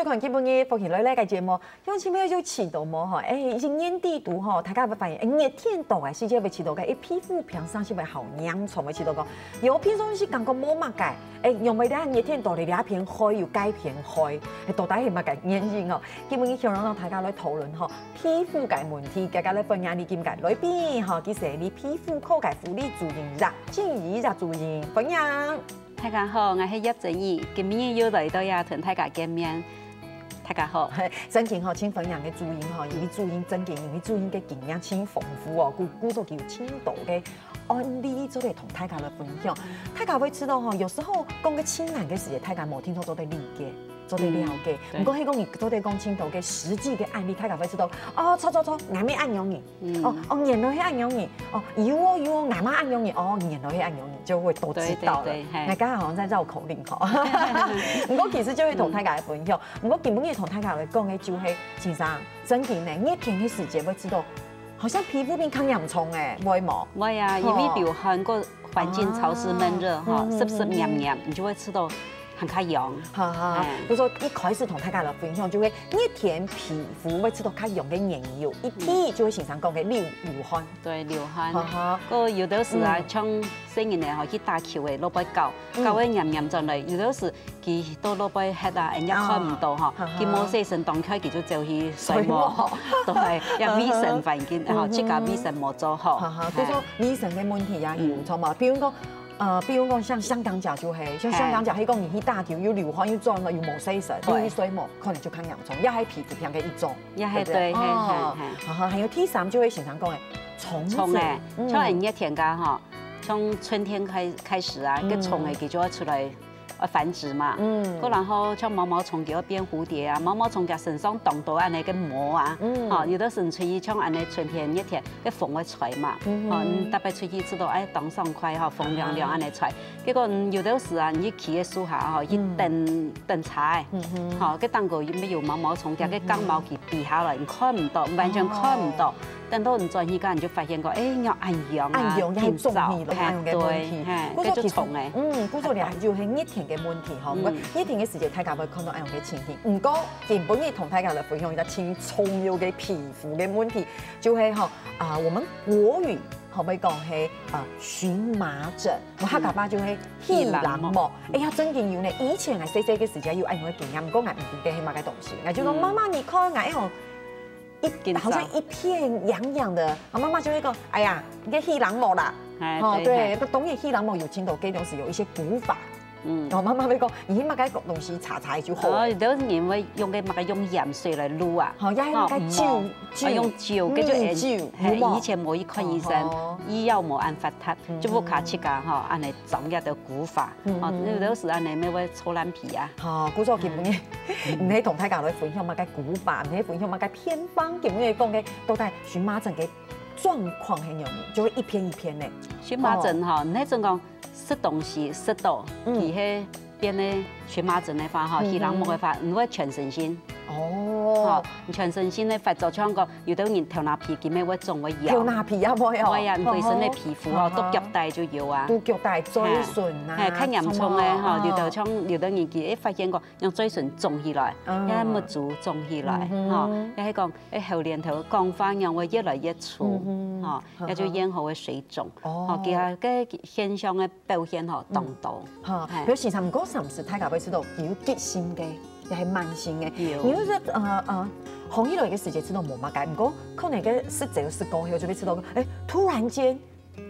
收看基本嘅福气类呢个节目，用前面就起到么哈？已经年底度哈，大家会发现，热天到嘅时节会起到嘅，皮肤平常时会好痒，从会起到个。有平常时感觉冇乜解，用未得热天到嚟两片开又改片开，到底係乜嘅原因哦？基本嘅想讓大家來討論嗬，皮膚嘅問題，大家來分享你點解裏邊嗬，其實你皮膚科嘅護理主任葉靜怡葉主任分享。大家好，我係葉靜怡，今日又來到呀同大家見面。大家好，真嘅嗬，請分享嘅主任嗬，因為主任真嘅，因為主任嘅經驗真豐富哦，故作叫青島嘅案例做嚟同大家來分享。大家會知道嗬，有時候講嘅親人嘅事，大家冇聽到做得理解。做得了解，唔過喺講做得講青島嘅實際嘅案例，大家會知道哦，錯，啱咩按樣嘢，原來係按樣嘢，有我啱啱按樣嘢，原來係按樣嘢，就會都知道了。大家好像在繞口令嗬，唔過其實就會同大家分享，唔過基本嘅同大家嚟講嘅就係，先生真嘅呢，熱天嘅時節會知道，好像皮膚變抗嚴重誒，會冇？會啊，因為流汗個環境潮濕悶熱哈，濕黏，你就會吃到。很開癢，比如說一開始同大家來分享，就會熱天皮膚會知道較癢嘅原因，一啲就會經常講嘅流汗，對流汗，個有的時啊，像細人咧，去打球嘅攞杯搞嘅黏進嚟，有的時佢都攞杯黑啊，人家看唔到嗬，佢冇細神當開，佢就走去水磨，都係一衛生環境，即個衛生冇做好，比如說衛生嘅問題啊，有錯嘛，比如講。比如講像香港腳就係，像香港腳係講你去打球又流汗又撞了又冇洗身，又水毛，可能就抗癢蟲，也係皮膚病嘅一種。也係對，還有第三就會經常講嘅蟲子，像人熱天㗎嗬，從春天開始啊，個蟲誒佢就要出來。繁殖嘛，然後像毛毛蟲叫變蝴蝶啊，毛毛蟲嘅身上動到安尼個膜啊，有的時出去像安尼春天熱天，個風會吹嘛，特別出去知道當爽快風涼涼安尼吹，結果有的時啊，你企喺樹下一等茶，個當個沒有毛毛蟲，個剛毛佢避下來，你看唔到，完全看唔到。等到你轉去間，你就發現個，要按癢啊，偏燥，對，嗰種蟲誒，嗰種咧就係熱天嘅問題嗬。熱天嘅時節，大家會看到按樣嘅情形。唔過，原本要同大家嚟分享一個清重要嘅皮膚嘅問題，就係我們國語可唔可以講係蕁麻疹？我客家話就係氣囊膜。真嘅要呢，以前係細細嘅時節要按樣嘅經驗，唔過我唔記得係乜嘅東西。我就講媽媽，你看我好像一片癢癢的，媽媽就會講：哎呀，你個氣囊膜啦。對，當然氣囊膜有青島這種是有一些古法。我媽媽會講：咦，乜嘅東西搽就好。有啲人會用鹽水嚟擼啊。一係用嘅椒，用椒，跟住以前冇去看醫生，醫藥冇按法撻，就不卡切㗎嗬，按嚟整一條古法。有時按嚟咩會搓爛皮啊。古咗基本嘅，唔係同大家來分享乜嘅古法，唔係分享乜嘅偏方，基本嘅講嘅到底蕁麻疹嘅狀況係樣嘢，就會一片一片嘅。蕁麻疹嗬，你種講食東西食到，佢係變咧蕁麻疹嘅話嗬，氣囊膜嘅話，唔會全身性。全身性咧發作像個有啲人頭拿皮佢咩會腫會癢。頭拿皮啊冇啊，人本身嘅皮膚哦，到腳底就有啊。到腳底嘴唇啊，係較嚴重咧嗬，有啲人佢發現過用嘴唇腫起來，一冇足腫起來，一係講後年頭降翻樣會越來越粗，一就咽喉會水腫，其他嘅現象嘅表現嗬當到。有時候唔講甚時，大家會知道有急性嘅。又係慢性嘅，你好似紅起來嘅時節知道冇乜解，唔過可能嘅實際嘅時光後就會知道，突然間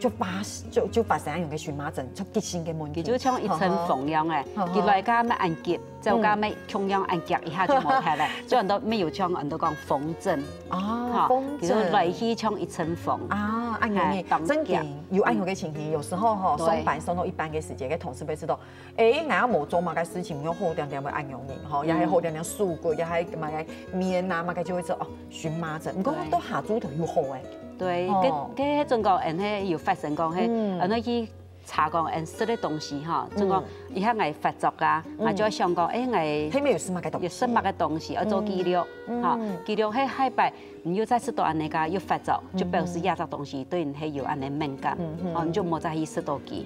就發生一樣嘅蕁麻疹，就急性嘅問題。就像一層縫樣嘅，佢來加咩按結，就加咩同樣按結一下就冇睇啦，所以人都沒有像人都講縫針，風疹來去像一層縫。按樣嘅，真嘅有按樣嘅情形，有時候上到一般嘅時節嘅同事會知道，我冇做乜嘅事情，要好點點嘅按樣嘢，又係好點點素骨，又係乜嘅面啊，乜嘅就會知道蕁麻疹，唔過都下豬頭要好誒。對，嗰種個人咧要發生講係，人哋去查講食嘅東西哈，就講伊遐愛發作啊，我就會想講愛裡面有什麼嘅東西？有什麼嘅東西要做記錄，哈，記錄喺海白，你又再吃到安尼個又發作，就表示亞隻東西對你係有安尼敏感，哦，你就冇再去食到佢。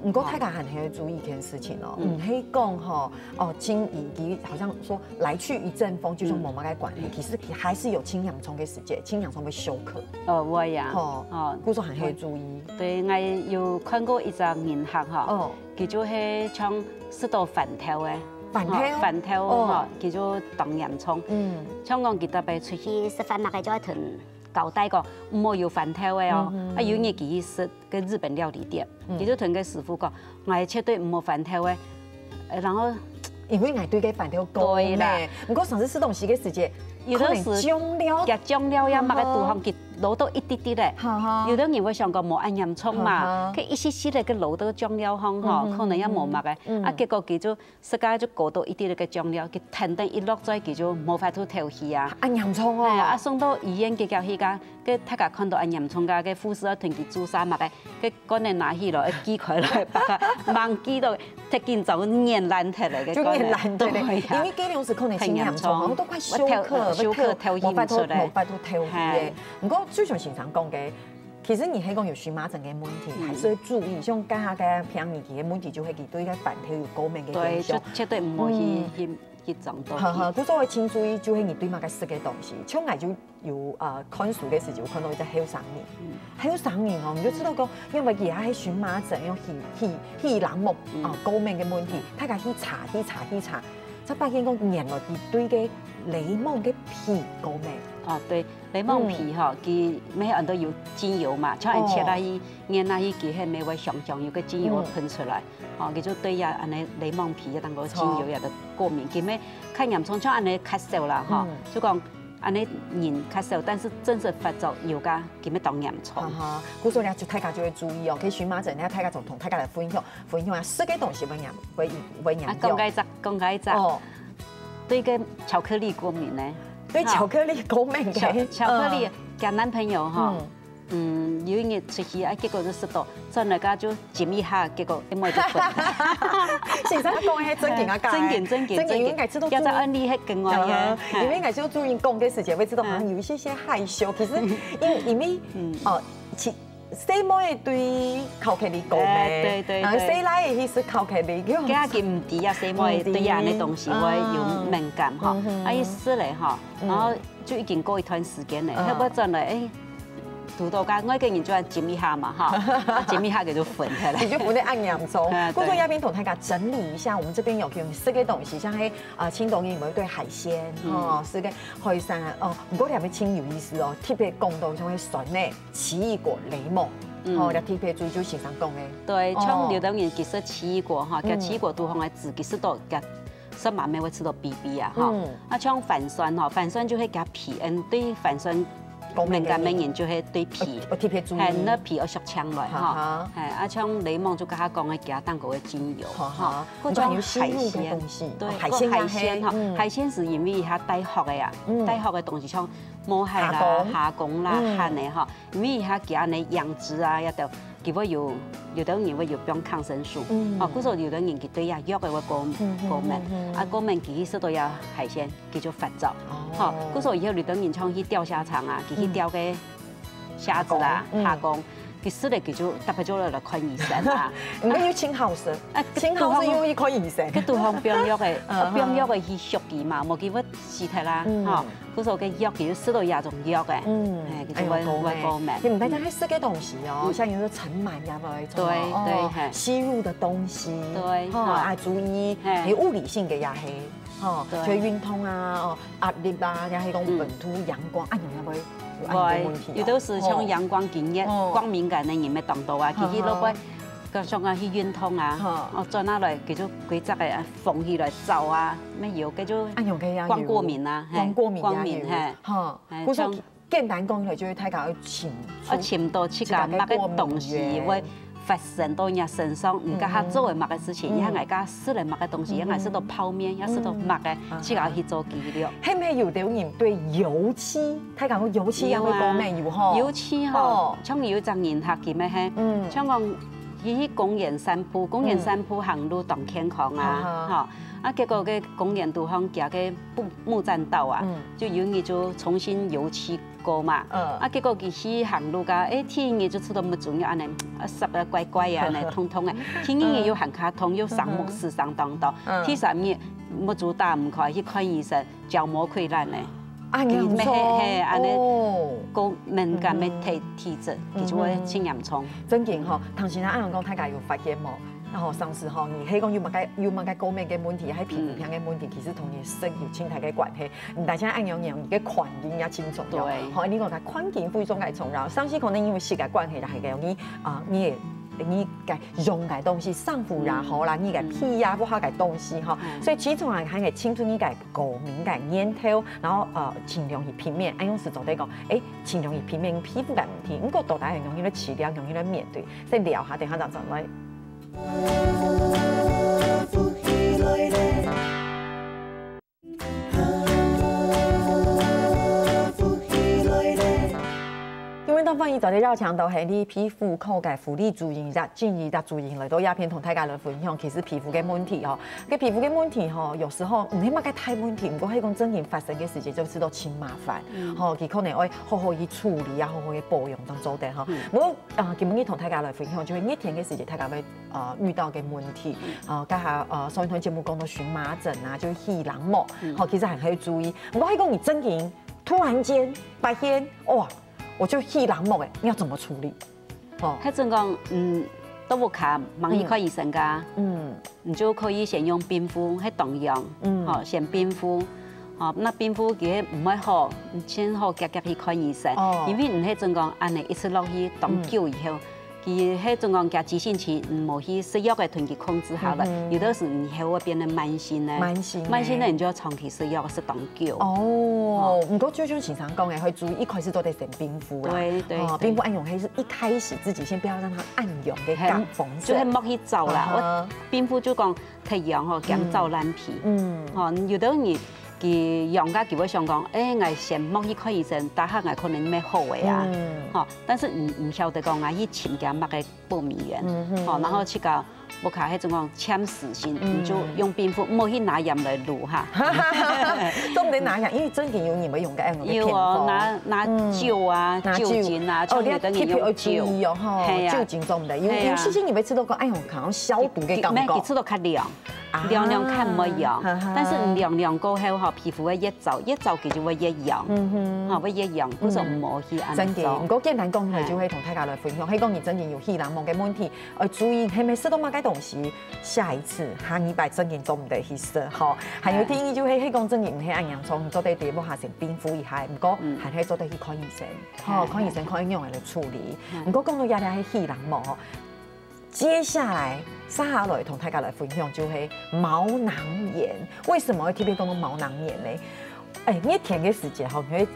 不過大家還係要注意一件事情哦，唔係講哈哦，輕易好像說來去一陣風，就說冇乜嘅關係，其實還是有青洋蔥嘅時節，青洋蔥會休克。我呀，哦，故作還係要注意。對，我有看過一隻銀行哈，佢就係像食到飯頭嘅。飯頭吼，叫做當洋蔥。像講佢特別出去食飯，那個就一團交代講唔好有飯頭嘅哦。啊，有日佢食個日本料理店，佢就同個師傅講，我係絕對唔好飯頭嘅。然後因為我對個飯頭高咧，不過上次吃東西嘅時節，有的是醬料，夾醬料呀，抹個杜香佢攞到一啲啲咧。有啲人會想講冇按洋蔥嘛，佢一絲絲咧佢攞到醬料香嗬，可能也冇抹嘅。啊，結果佢就食家就過到一啲嘅醬料，佢騰騰一落再佢就冇法度調戲啊。按洋蔥哦。啊，送到醫院嘅叫佢家，佢大家看到按洋蔥家嘅護士啊，同佢煮衫抹嘅，佢趕緊拿起來擠開來，把佢猛擠到踢見就黏爛脫嚟嘅。就黏爛脫嚟，因為嗰兩時可能青洋蔥都快休克，冇法度調戲嘅。不過最常常講嘅，其實你係講有蕁麻疹嘅問題，還是要注意，像家下嘅平年期嘅問題，就係佢對個飯頭有過敏嘅影響。絕對唔可以去撞到。佢所謂請注意，就係你對乜嘅食嘅東西。像我就有看書嘅時候，看到一隻黑桑葉，黑桑葉哦，你就知道講，因為而家係蕁麻疹，有氣囊膜過敏嘅問題，大家去查。就發現講原來佢對嘅檸檬嘅皮過敏。哦，對，檸檬皮哈，佢每人都有精油嘛，像人切那去研那去，佢係每位上有個精油噴出來，哦，佢就對呀，安尼檸檬皮當個精油也得過敏，佢咩看嚴重像安尼咳嗽啦，哈，就講安尼人咳嗽，但是真實發作有噶，佢咩當嚴重。故所以就大家就會注意哦，佢蕁麻疹咧，大家就同大家來分享下食嘅東西會嚴重。講解一哦，對個巧克力過敏呢？對巧克力過敏嘅，巧克力揀男朋友哈，有一日出去啊，結果就食到，真係家就沾一下，結果一冇就分。先生講嘅係真件啊，真件，因為我知道，有隻安利係更愛嘅，因為我知道注意講嘅時間，會知道好像有一些害羞，其實因為細妹對巧克力過敏，對，細奶去食巧克力，家己唔知啊，細妹對呀啲東西會有敏感哈，啊一試嚟哈，然後就已經過一段時間咧，後尾真係誒。土豆乾，我一個人就要浸一下嘛，哈，浸一下佢就粉起來。你就不能按洋蔥。工作嘉賓同大家整理一下，我們這邊有用食嘅東西，像係青島有冇對海鮮，食嘅海產哦。不過你係咪清有意思哦？特別講到像係筍咧、奇異果、檸檬，哦，你特別注意就先生講嘅。對，像有的人其實奇異果哈，叫奇異果都係自己食到嘅，食慢慢會吃到 BB 啊，哈。啊，像泛酸哈，泛酸就係加皮，對泛酸。敏感嘅人就係對皮，係那皮要削槍來哈，係啊，像檸檬就跟他講嘅加蛋糕嘅精油，哈，嗰種海鮮，對，海鮮哈，海鮮是因為它帶殼嘅呀，帶殼嘅東西像毛蟹啦、蝦公啦、蝦呢哈，因為它加呢養殖啊，一條佢會有的人會有用抗生素，啊，嗰時候有的人佢對呀藥嘅會過敏，啊過敏佢食到有海鮮佢就發作，哈，嗰時候以後有的人像去釣蝦場啊，佢去釣嘅蝦子啦、蝦公，佢食嚟佢就特別咗嚟看醫生啊，唔緊要青後生，青後生要去看醫生，佢杜香病藥嘅，病藥嘅去削佢嘛，冇佢乜事體啦，哈。嗰時候嘅藥其實食到也種藥嘅，係叫做會過敏。你唔單止係食嘅東西哦，像有啲塵蟎呀嘛，對，吸入的東西，對，啊注意，係物理性嘅也係，就係運動啊，壓力啊，也係講本土陽光，啊有冇有安全問題？有都是像陽光經驗、光敏感嘅人咪當到啊，佢去攞開。個像啊去運動啊，我再拿來叫做規則嘅縫起來走啊，咩藥叫做光過敏啊，光敏係，嚇，嗰種簡單講嚟就係睇下去潛到切㗎，乜嘅東西會發生到人身上，唔家下做嘅乜嘅事情，而家大家食嚟乜嘅東西，而家食到泡麵，而食到乜嘅，切下去做記錄。係咪有啲人對油漆，睇下個油漆有冇過敏有嗬？油漆嗬，像有一隻人客叫咩係，像講。去公园散步，公园散步行路当健康啊，哈。啊，结果个公园都行行个木栈道啊，就有人就重新油漆过嘛。啊，结果佢去行路噶，天嘅就出到冇重要安尼，濕啊怪怪啊，安尼通通嘅。天嘅又行卡通，又上木時上當道，天上面冇做大唔開，去看醫生，角膜潰爛咧。啊，嚴重安尼個敏感嘅體質，其實會真嚴重。真嘅吼，頭先阿陽講大家有發現冇？然後上次吼，你講有乜個高面嘅問題，喺皮膚病嘅問題，其實同你身有清大嘅關係。大家按樣樣嘅環境也清楚咗，好，你講嘅環境非常嘅重要。上次可能因為時間關係，就係嘅你嘅用嘅東西，上火也好啦，你嘅皮呀不好嘅東西哈，所以始終係喺嘅青春你嘅過敏嘅源頭，然後盡量去避免。按用時做啲講，盡量去避免皮膚嘅問題，不過到底係容易嚟治療，容易嚟面對，再聊下，等下就再來。因為當番伊在啲繞牆度係你皮膚科嘅護理主任，建議主任嚟到鴉片同大家嚟分享，其實皮膚嘅問題吼，個皮膚嘅問題吼，有時候唔係乜嘅大問題，唔過係講真正發生嘅事情就知道真麻煩，吼，佢可能會好好去處理啊，好好去保養當做的吼。我今日同大家嚟分享，就係一天嘅事情，大家會遇到嘅問題，家下上一堂節目講到蕁麻疹啊，就是荷蘭膜，吼，其實係可以注意。唔過係講你真正突然間發現，哇！我就荷蘭膜你要怎麼處理？哦，迄陣講，都冇卡，問去看醫生噶，你就可以先用冰敷，喺凍用，先冰敷，那冰敷佢唔係好，先好夾去看醫生，因為你迄陣講，安尼一次落去凍久以後。佢迄種講加急性期，冇去食藥嘅團佢控制好了，有的時你還會變得慢性咧。慢性咧，你就要長期食藥食當久。哦，唔過就像經常講嘅，會注意一開始都得先冰敷啦。對，冰敷按用係一開始自己先不要讓它按用嘅乾縫，就係莫去走啦。我冰敷就講太陽吼減皺爛皮。有的你。佢用家佢會想講，我先莫去看醫生，打下我可能咩好嘅啊，但是唔曉得講，我去尋家乜嘅報名員，然後去到我卡迄種講簽死刑，你就用冰敷，唔好去拿鹽來滷哈。都唔得拿鹽，因為真嘅有你們用嘅用嘅有拿酒啊、酒精啊，你要特別注意哦，酒精做唔得，有時你咪知道個用可消毒嘅感覺。咩？佢知道較涼。涼看唔會癢，但是涼過後吼，皮膚會越皺，越皺佢就會越癢，會越癢，所以唔好去安做。真嘅，唔過簡單講係就會同大家來分享，係講你真正有荷蘭膜嘅問題，注意係咪食到乜嘅東西，下一次下禮拜真嘅做唔得去食，吼。還有啲就係講真嘅唔係按洋蔥做啲地冇下先冰敷一下，唔過係可以做得去看醫生，看醫生看用嚟處理。唔過講到也係荷蘭膜。接下來，下來同大家來分享就係毛囊炎。為什麼會特別講到毛囊炎呢？一天嘅時間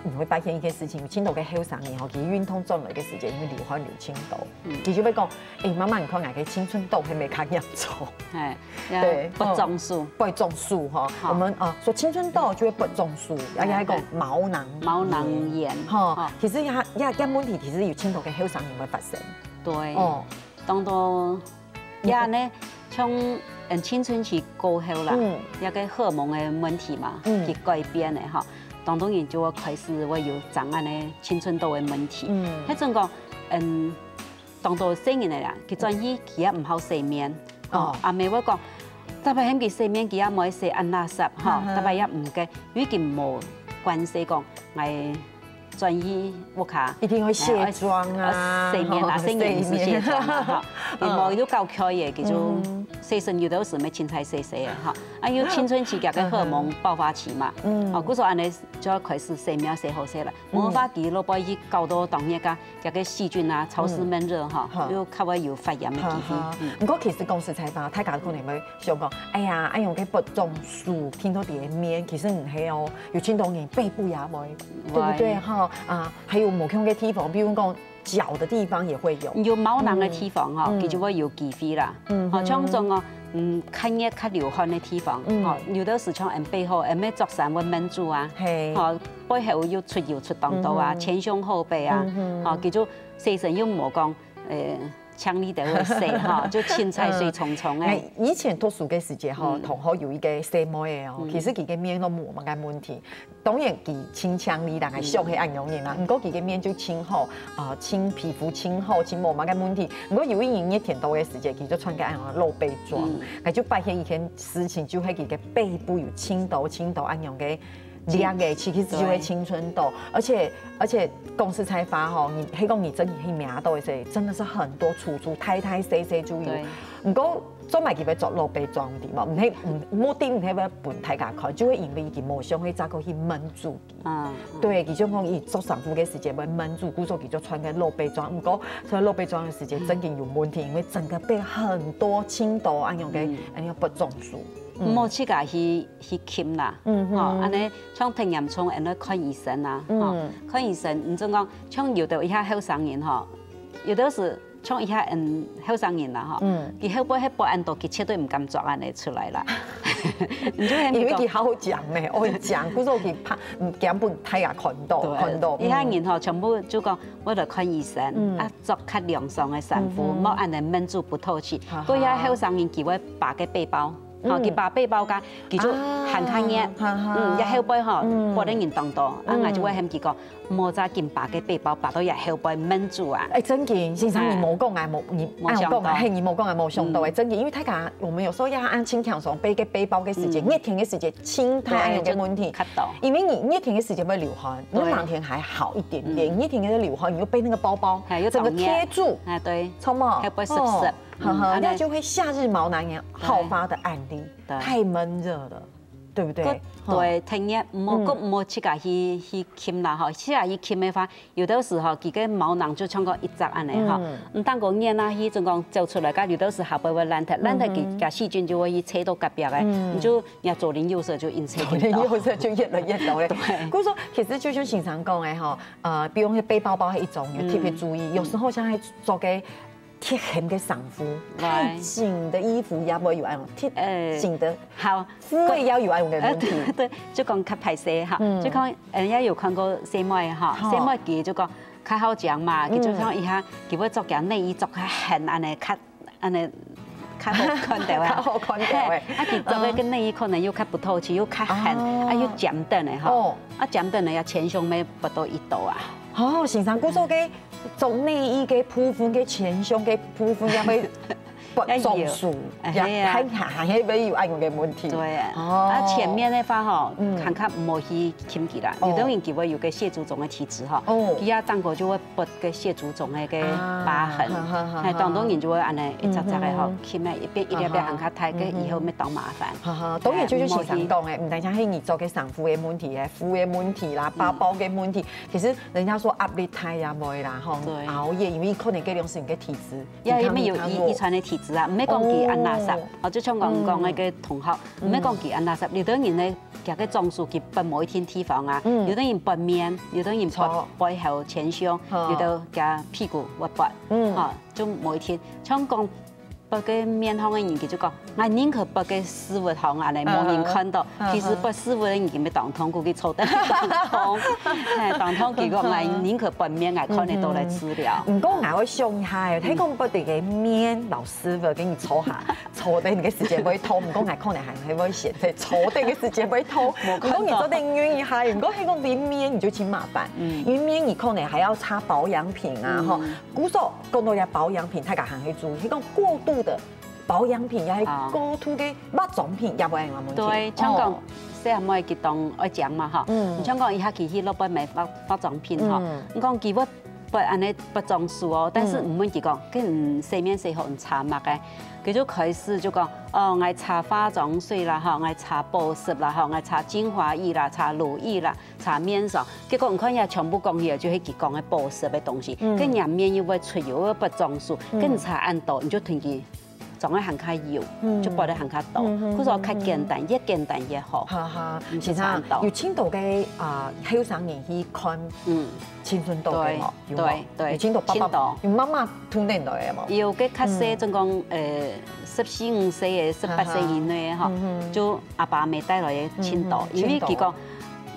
你會發現一件事情，青島嘅後生年佢運動進來嘅時間，因為流汗流青島。佢就會講，媽媽，你看我嘅青春痘係咪較嚴重？對，不中數，不中數哈。我們說青春痘就會不中數，而且係講毛囊炎哈。其實一問題其實有青島嘅後生年會發生。對。當到也呢，從青春期過後啦，一個荷爾蒙嘅問題嘛，去改變嘅哈，當然就會開始會有長安嘅青春痘嘅問題。迄陣講，當到細人嚟啦，佢轉去佢也唔好洗面，阿妹會講，特別喺佢洗面佢也唔可以洗按垃圾，哈，特別也唔嘅，因為佢冇關係講係。專醫屋卡，一定會卸妝啊，洗面啊，洗面唔是卸妝啊，嚇，毛都夠開嘅，叫做細身有的時咪青菜細細嘅嚇，啊有青春期嘅荷爾蒙爆發期嘛，嗰時候安尼就要開始洗面洗好些啦，冇法佢攞把伊搞到當日個細菌啊、潮濕悶熱嚇，又較為有發炎嘅機會。唔過其實講實在話，大家可能會想講，哎呀，用嘅不中數，聽到啲面，其實唔係哦，有青島人背部也會，對不對哈？還有某項嘅地方，比如講腳的地方也會有。有毛囊嘅地方哈，佢就會有機會啦。像種看嘢較流汗嘅地方，有的時像背後咩作衫會悶住啊，背後要出當道啊，前胸後背啊，叫做細身又冇講腔里头会洗哈，就青菜水葱葱诶。以前读书嘅時節吼，同學有一個細妹嘅哦，其實佢嘅面都冇乜嘅問題。當然佢清腔里人係上係按樣型啦，不過佢嘅面就清好，清皮膚清好，清冇乜嘅問題。不過有一年一天到嘅時節，佢就穿個按樣露背裝，佢就擺起一件事情，就係佢嘅背部有青豆按樣嘅。亮嘅，其實就會青春痘，而且公司才發吼，你講你真係名到嘅時，真的是很多楚太細就有。唔過做埋佢要做露背裝啲嘛，唔啲唔係要本大家看，就會因為佢冇想去揸佢去悶住佢。對，佢就講伊做衫褲嘅時節會悶住，故所佢就穿個露背裝。唔過所以露背裝嘅時節真係有問題，因為整個背很多青痘咁樣嘅不中暑。唔好去甲去揢啦，安尼像聽嚴重，安尼看醫生啊，看醫生，唔准講，像有的一下後生人吼，有的是像一下後生人啦吼，佢後背迄保安度，佢絕對唔敢作安尼出來啦。因為佢好好講咩，我講，故說佢怕唔驚本睇下看到。一下人吼，全部就講，我嚟看醫生，做較涼爽嘅衫褲，冇安尼悶住不透氣。嗰一下後生人佢會把個背包。佢把背包架，佢就行開熱，一後背吼，不能人當多，我就會嫌佢講，莫再見把個背包把到一後背悶住啊！真嘅，先生你冇講你冇講係你冇講冇想到真嘅，因為大家我們有時候要按輕強爽背個背包嘅時節，熱天嘅時節輕太有嘅問題，因為你熱天嘅時節會流汗，你冷天還好一點點，熱天嘅流汗，你又背那個包包，整個貼住，對，錯嘛，後背濕濕。那就會夏日毛囊炎好發的案例，太悶熱了，對不對？對，聽日唔好去揢啦吼，去揢的話，有的時候佢個毛囊就像個一隻安尼吼，唔當個熱啊，迄種講走出來，有的時候會爛脫佢細菌就會去扯到隔壁嘅，你就人左鄰右舍就引扯到。左鄰右舍就越來越多咧。故說其實就像經常講嘅吼，比如背包包係一種，要特別注意，有時候像係做嘅。貼緊嘅衫褲，太緊的衣服也會有按貼緊的，好，褲也有按嘅問題。對，就講較歹勢哈，就講人家有看過細妹哈，細妹佢就講較好講嘛，佢就講一下，佢會做件內衣做較痕安尼，較安尼較好看到啊，較好看到誒。啊，佢做嘅個內衣可能又較不透氣，又較痕，啊又尖頓的哈，啊尖頓的要前胸咩不到1度啊。哦，先生，故說嘅做內衣嘅部分嘅前胸嘅部分也會不中暑，也還會有按嘅問題。對啊，前面的話吼，看看唔好去揢起啦。有啲人佢會有個血足腫嘅體質吼，佢啊當個就會拔個血足腫嘅個疤痕，係當當然就會按呢一隻隻嘅吼揢啊，一粒粒行較太，佢以後咪當麻煩。當然最先生講嘅，唔單止係你做嘅衫褲嘅問題，褲嘅問題啦，包包嘅問題，其實人家說壓力太也冇啦，吼，熬夜，因為可能嗰種是你嘅體質，因為有遺傳嘅體質啊，唔係講佢按垃圾，或者像我講嗰個同學，唔係講佢按垃圾，有啲人咧夾個中暑佢拔某一天體房啊，有啲人拔面，有啲人拔背後前胸，有啲夾屁股會拔，嚇，就某一天，像講。拔個面行嘅人，佢就講，我寧可拔個絲襪行啊嚟，冇人看到。其實拔絲襪嘅人，佢咪當堂佢坐得當堂，當堂佢講，我寧可拔面，我看你到嚟治療。唔過我會想下，睇講拔啲嘅面老絲襪給你搓下，搓得你嘅時間會拖，唔過我可能係會嫌，即係搓得嘅時間會拖。唔過你做得願意下，唔過係講啲面你就挺麻煩，因為面你可能還要擦保養品啊，嗬。古說講到嘅保養品，大家行去注意，係講過度的保養品也係過度嘅化妝品也會有問題。對，香港細漢妹佢當愛講嘛嗬，香港一下佢去落去買化妝品嗬，你講佢不安尼不裝飾哦，但是唔問佢講，佢唔洗面洗好唔擦墨嘅，佢就開始就講，哦，我擦化妝水啦，嗬，我擦保濕啦，嗬，我擦精華液啦，擦乳液啦，擦面霜，結果唔看嘢全部講起來就係佢講嘅保濕嘅東西，跟人面又會出油又不裝飾，跟擦按到你就同佢。裝喺行較油，就拔得行較多。佢說較簡單，越簡單越好。其實有青島嘅後生人去看青春痘嘅冇？對，青島爸爸用媽媽吞年代嘅冇？有嘅較細，總講14、15歲嘅18歲以內嘅嗬，就阿爸咪帶來嘅青島，因為佢講，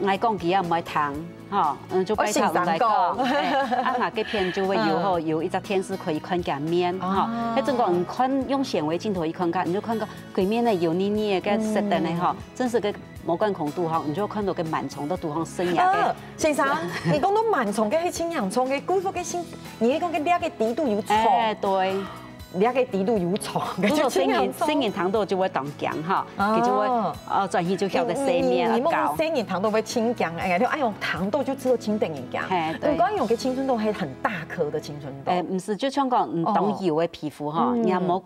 我講佢也唔愛糖。哈，就拜托来讲，啊那个片就会有一只天使可以看见面哈，迄种讲看用显微镜头一看看，你就看到鬼面的油腻腻的个色的呢哈，真是个毛管孔杜哈，你就看到个螨虫的杜哈生涯个。先生，你讲到螨虫个迄青洋葱个，几乎个新，你讲个两个低度有虫。哎，对。两个低度有虫，就生银糖豆就会当姜哈，佢就会转移就晓得洗面啊搞。生银糖豆会清姜，哎，就用糖豆就知道清等银姜。我刚用个青春豆系很大颗的青春豆。唔是，就像讲唔当油的皮肤哈，你看毛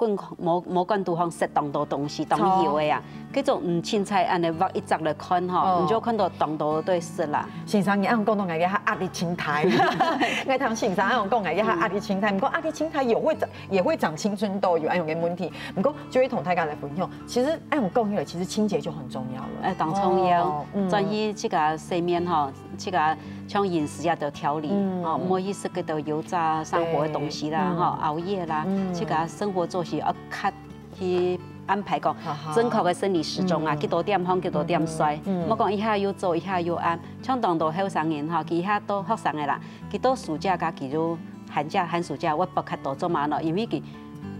管都好食当多东西当油的呀，嗰种唔凊彩安尼挖一扎来看哈，你就看到当多对色啦。先生，你按讲到我个哈压力青苔，我听先生按讲我个哈压力青苔，唔过压力青苔也会长。青春痘有爱用的问题，不过就会同大家来分享。其实爱用讲起来，其实清洁就很重要了。哎，当重要，在于这个洗面哈，这个像饮食也得调理，哦，莫去食嗰度油炸上火的东西啦，哈，熬夜啦，这个生活作息要较去安排讲正确的生理时钟啊，几多点瞓，几多点睡，莫讲一下又做一下又按，像当到后生人哈，佢下都学生的啦，佢都暑假加佢就寒暑假我不较多做嘛咯，因为佢。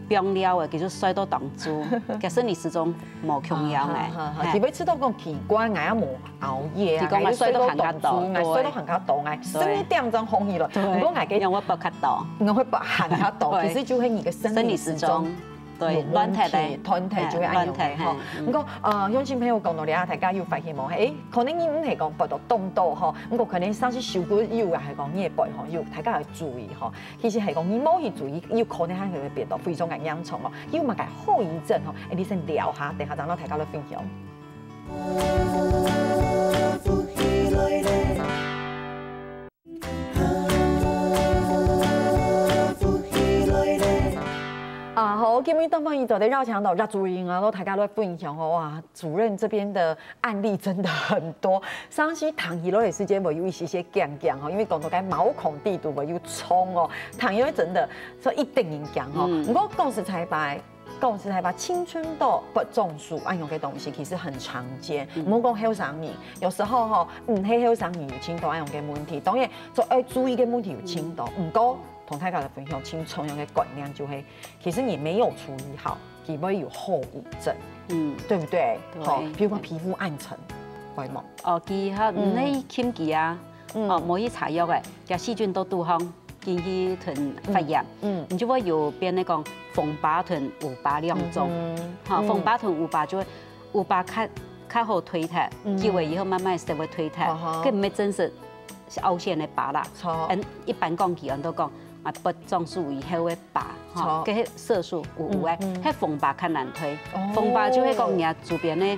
病了的，其实睡到当住，其实你始终冇重要嘅。佢要知道讲奇怪，我也冇熬夜啊，我睡到当住，我睡到很較多，我11點鐘紅起了。如果我嘅，讓我不較多，我會不很較多，其實就係你嘅生理時鐘。對，亂踢團體就會按用嘅嗬。不過鄉親朋友講到你啊，大家要發現冇係，可能你唔係講不到動到嗬，不過可能甚至受過藥啊係講你嘅背嗬，要大家要注意嗬。其實係講你冇去注意，要可能係佢嘅病毒非常嘅嚴重哦，要物嘅後遺症嗬，你先聊下，等下等到大家來分享。好，今天东方一走的绕墙岛绕主任啊，都大家都分享哦，哇，主任这边的案例真的很多。上次糖尿的时间我有一些讲讲哦，因为讲到该毛孔地图我有冲哦，糖尿真的说一定影响哦。不过讲实在白。讲实在吧，青春痘不中暑按用嘅东西其实很常见。唔好讲後生年，有時候吼唔係後生年有青痘按用嘅問題，當然就要注意嘅問題有青痘。唔過同大家來分享清重要嘅觀念就係，其實你沒有處理好，佢會有後遺症，對不對？好，譬如講皮膚暗沉，會冇？哦，佢嚇唔係檢記啊，哦冇去搽藥嘅，嘅細菌都拄好。建議同發炎，你就會有變那個風疤同烏疤兩種，哈，風疤同烏疤就會烏疤較好推脱，久了以後慢慢就會推脱，佢唔係真實凹陷的疤啦。一般講起人都講啊，不中暑以後的疤，哈，佢色素有嘅，迄風疤較難推，風疤就係講人家周邊的。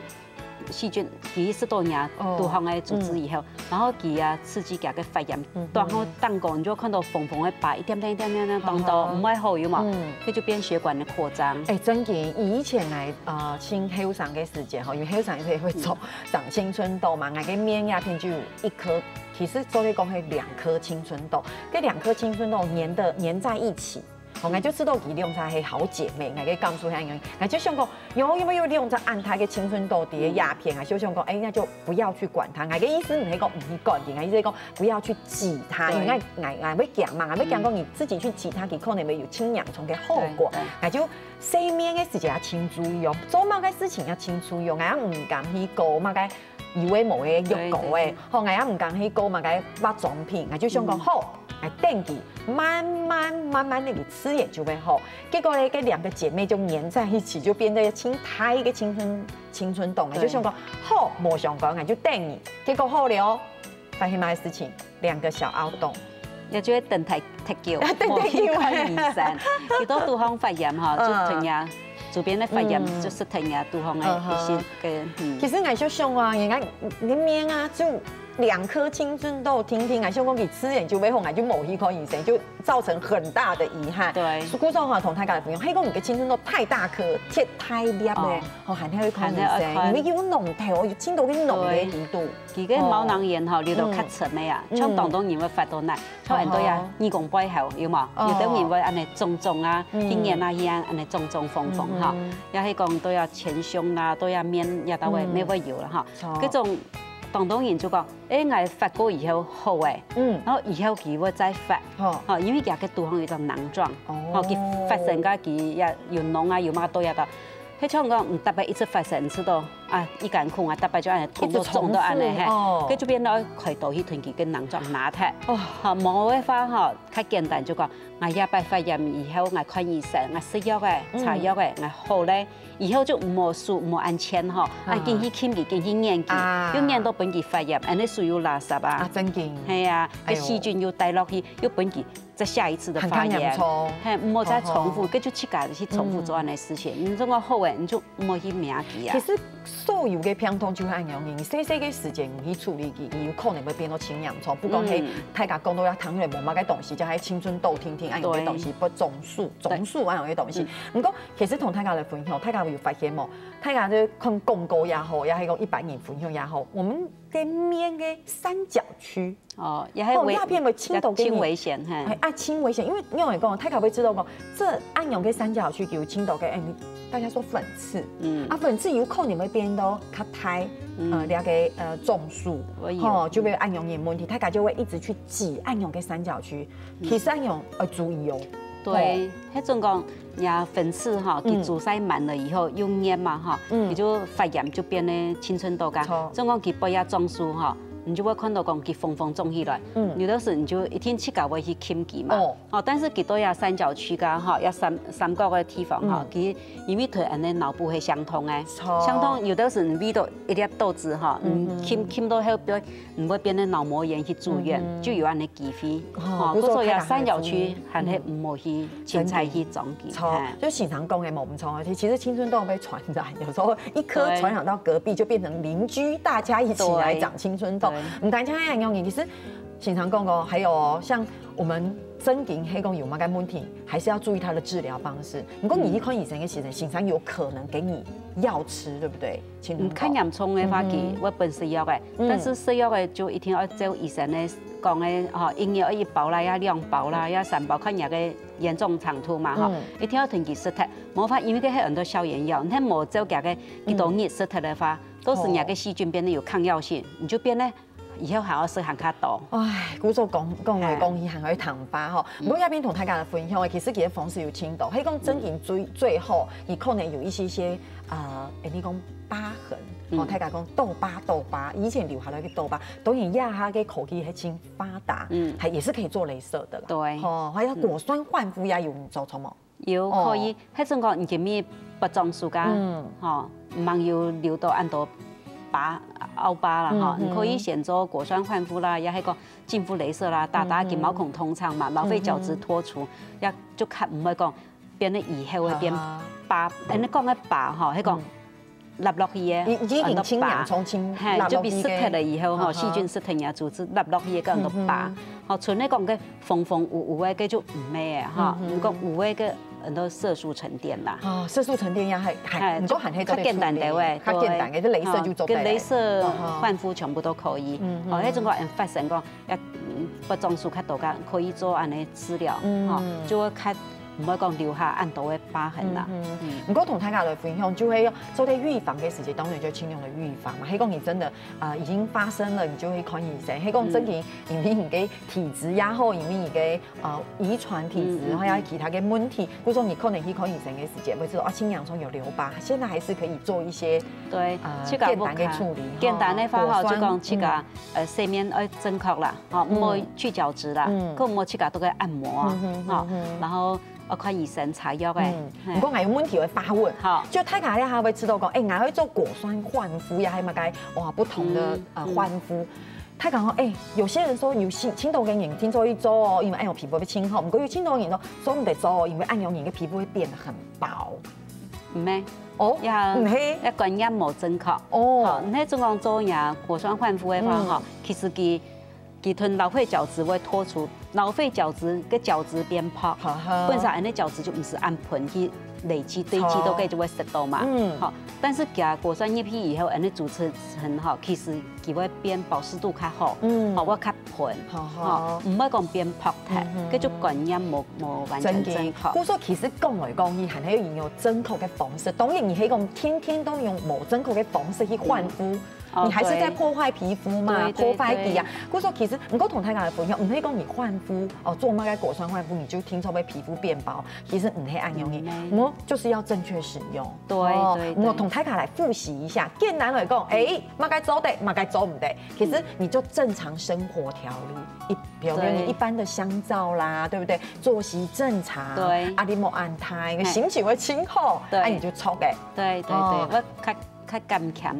細菌佢食到人杜康嘅組織以後，然後佢啊刺激佢嘅發炎，然後當個你就看到縫嘅疤一點點當到唔係好有嘛，佢就變血管嘅擴張。哎，真嘅，以前嚟青後生嘅時間，因為後生佢會長青春痘嘛，我嘅面鴉片就有一顆，其實做嚟講係2顆青春痘，這2顆青春痘粘在一起。我就知道佢兩隻係好姐妹，我嘅講述下樣，我就想講，有沒有兩隻按他嘅青春痘啲鴉片啊？就想講，哎，那就不要去管它。我嘅意思唔係講唔去管佢，我意思係講不要去擠它，因為我會講嘛，我會講講你自己去擠它，佢可能會有青洋蟲嘅後果。我就洗面嘅時間要請注意哦，做某個事情要請注意哦，我也唔敢去搞某個以為冇嘅藥膏嘅，好，我也唔敢去搞某個化妝品，我就想講好。哎，等佢慢慢那個吃也就會好。結果呢，這2個姐妹就黏在一起，就變得太一個青春痘。就想講好，冇想講，就等你。結果好了，發現咩事情？2個小凹洞。你就會等太久，冇去看醫生。佢都杜康發炎哈，就同呀。周邊的發炎就是同呀杜康的一些嘅。其實我就想啊，人家你面啊就。2顆青春痘，聽啊，香港佢吃眼就會紅啊，就冇去看醫生，就造成很大的遺憾。對，故說話同大家朋友，香港唔嘅青春痘太大顆，切太粒咧，哦，還係去看醫生，因為佢濃頭，要青到啲濃嘅程度。佢嘅毛囊炎吼，你都較沉嘅啊，像當當然會發到奶，像人都有耳公背後有冇？有啲人會安尼腫啊，經驗啊樣安尼腫縫嚇，又係講都要前胸啦，都要面也都會咩會有啦嚇，嗰種。当然就讲，我发过以後好誒，然後以後佢會再發，因為佢嘅肚腔有種囊狀，佢發生嘅佢也有膿啊，有乜都有的。迄種講唔特別一直發生，知道啊，一乾空啊，特別就安尼痛到腫到安尼嘿，佢就變到開刀去斷佢嘅囊狀拿脫，冇嘅話吼，較簡單就講，我一擺發炎以後，我看醫生，我食藥嘅，搽藥嘅，我好咧，以後就唔好輸，唔好按錢吼，緊去撿佢，緊去撿佢，要撿到本佢發炎，安尼屬於垃圾啊，啊真嘅，係啊，個細菌要帶落去，要本佢。再下一次的發炎，唔好再重複，跟住去家去重複做安尼事情。你這個好誒，你就唔好去銘記啊。其實所有嘅病痛就係咁樣，你細細嘅時間唔去處理佢，有可能會變到青陽瘡。不過係大家講到要糖尿病無乜嘅東西，就係青春痘、天天安樣嘅東西，不種樹安樣嘅東西。不過其實同大家來分享，大家會有發現冇？大家就看廣告也好，也係講一般人分享也好，我們嘅面嘅三角區。也係輕危險，輕危險，因為嚟講，大家會知道講，這按樣嘅三角區叫輕度嘅，大家說粉刺，粉刺有可能會變到較大，了個中暑，就會按樣嘅問題，大家就會一直去擠按樣嘅三角區，其實按樣要注意哦。對，迄種講，呀粉刺哈，佢阻塞滿了以後又黏嘛哈，佢就發炎就變咧青春痘噶，種講佢不要中暑哈。你就會看到講佢風腫起來，有的時你就一天去搞會去撿佢嘛，但是佢都有三角區噶哈，有三角嘅地方哈，佢因為佢安尼腦部係相通嘅，相通有的時你遇到一粒豆子哈，撿到後邊唔會變成腦膜炎去住院，就有安尼機會，嗰個有三角區係係唔好去輕踩去撞佢。錯，就經常講嘅冇唔錯，其實青春痘被傳染，有時候一顆傳染到隔壁就變成鄰居，大家一起來長青春痘。唔單止係咁樣，其實經常講過，還有像我們真經黑公有乜嘅問題，還是要注意它的治療方式。如果你去看醫生嘅時候，經常有可能給你藥吃，對不對？看嚴重嘅話，我本食藥嘅，但是食藥嘅就一定要照醫生嘅講嘅，嗬，營養1包啦，要2包啦，要3包，看人嘅嚴重程度嘛，嗬，一定要停佢食脫，冇法，因為佢係很多消炎藥，你冇照佢嘅幾多日食脫嘅話，都是人嘅細菌變得有抗藥性，你就變咧。以後還要食行較多。唉，古早講嚟講去，行去談吧嗬。不過一邊同大家分享嘅，其實佢嘅方式有輕度，係講真正最後，而可能有一些你講疤痕，大家講痘疤，以前留下來嘅痘疤，當然亞下嘅科技係真發達，係也是可以做鐳射的啦。對，還有果酸煥膚也有做錯冇？有可以，迄種講唔見咩不裝暑假，唔茫要留到按到。凹疤啦哈，你可以選擇果酸煥膚啦，也係個淨膚鐳射啦，打佢毛孔通暢嘛，老廢角質脫除，也就較唔會講變得以後會變疤，你講嘅疤哈，係講立落去嘅，已經清涼從清，就變濕脫了以後哈，細菌濕脫嘅組織立落去嘅咁多疤，像你講嘅風有嘅就唔咩嘅哈，你講有嘅很多色素沉澱啦，色素沉澱也係，唔講係較簡單嘅喂，較簡單嘅啲鐳射就做得嚟，鐳射煥膚全部都可以，迄種個人發生講一不裝樹較多，可以做安尼治療，就會較唔會講留下按度嘅疤痕啦。唔過同大家來分享，就係做啲預防嘅事情，當然就盡量的預防嘛。係講你真的已經發生了，你就會看醫生。係講真嘅，因為你嘅體質也好，因為你嘅遺傳體質，然後有其他嘅問題，或者你可能去看醫生嘅時間，會知道青陽瘡有留疤，現在還是可以做一些簡單嘅處理。簡單嘅方法就講去個洗面要正確啦，唔好去角質啦，佢唔好去個都嘅按摩啊，然後。我看醫生查藥嘅，如果我有問題會發問，就大家咧還會知道講，我會做果酸煥膚，也係乜嘅哇不同的煥膚。大家講，有些人說有青痘嘅人聽說一做哦，因為按樣皮膚會青紅，唔過有青痘嘅人咯，所以唔得做，因為按樣人嘅皮膚會變得很薄。唔咩？唔係，一觀念冇正確。你種講做嘢果酸煥膚嘅話，其實佢吞老廢角質會脫除。老廢角質個角質變薄，本身安尼角質就唔是按盆去累积堆积都可就会食到嘛。好，但是加果酸叶片以后，安尼组成哈，其实佢会变保湿度较好，好，我较喷，好，唔要讲变泡太，佢就感染冇完全真好。故说其实讲来讲去，还係要用正確嘅方式，當然你可以講天天都用冇正確嘅方式去換膚。你還是在破壞皮膚嘛，破壞啲啊。故說其實唔過同大家嘅分享，唔可以講你換膚哦，做乜嘅果酸換膚，你就聽說會皮膚變薄，其實唔係按用嘅，我就是要正確使用。對，我同大家來複習一下，簡單來講，乜該做得，乜該做唔得，其實你就正常生活調理，比如你一般的香皂啦，對不對？作息正常，對，啊你冇安胎，心情會清好，哎你就錯嘅。對，我較甘甜，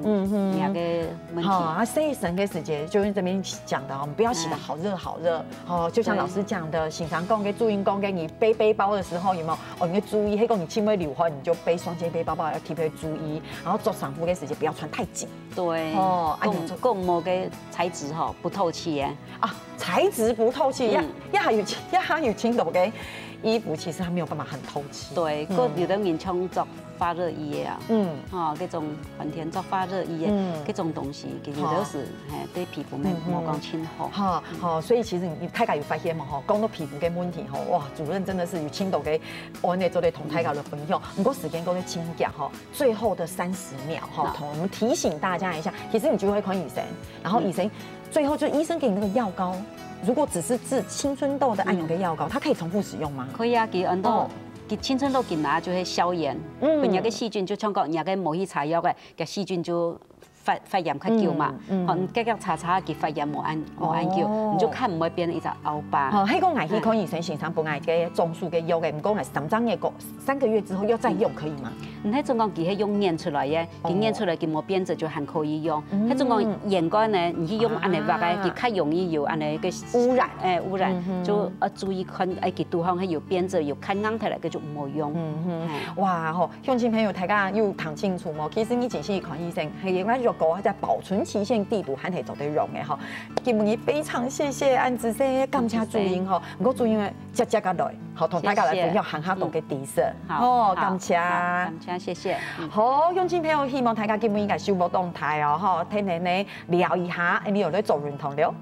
兩個問題。好啊，洗身嘅時節，就是這邊講的，我們不要洗得好熱好熱。哦，就像老師講的，經常講嘅注意講嘅，你背背包的時候有沒有？哦，你要注意，迄個你輕微流汗，你就背雙肩背包包，要特別注意。然後做上褲嘅時節，不要穿太緊。對，哦，共膜嘅材質吼不透氣嘅。啊，材質不透氣，一下有輕度嘅衣服，其實它沒有辦法很透氣。對，個有的人穿做發熱衣啊，嗰種寒天做發熱衣嘅，嗰種東西其實都是對皮膚冇講清好。好，所以其實你大家有發現嘛？吼，講到皮膚嘅問題，吼，哇，主任真的是有青島嘅，我呢做啲同大家的分享。不過時間夠啲輕夾，吼，最後的30秒，哈，同我們提醒大家一下，其實你就會看醫生，然後醫生最後就醫生給你那個藥膏。如果只是治青春痘的按用的藥膏，它可以重複使用嗎？可以啊，佢按到佢青春痘佢拿就係消炎，佢有個細菌就像講有個某些擦藥嘅，個細菌就發炎較久嘛，繼續擦佢發炎冇按久，你就看唔會變一隻凹疤。迄個愛去看醫生，現場本來嘅種數嘅藥嘅，唔講係3個月之後要再用可以嗎？迄種講佢係用粘出來嘅，佢粘出來佢冇變質就還可以用。迄種講鹽乾呢，你去用安尼畫嘅，佢較容易有安尼個污染，就注意看佢對方係有變質有看硬起來，佢就唔好用。哇吼，鄉親朋友大家要談清楚喎，其實你真係看醫生係應該藥膏在保存期限地度還係做得用嘅吼。今日非常謝謝安子生感謝主任吼，唔過主任接個來，好同大家來分享行下度嘅知識。好，感謝。謝謝。好，鄉親朋友，希望大家今日應該收冇動態哦，吼，聽聽你聊一下，你有在做運動了。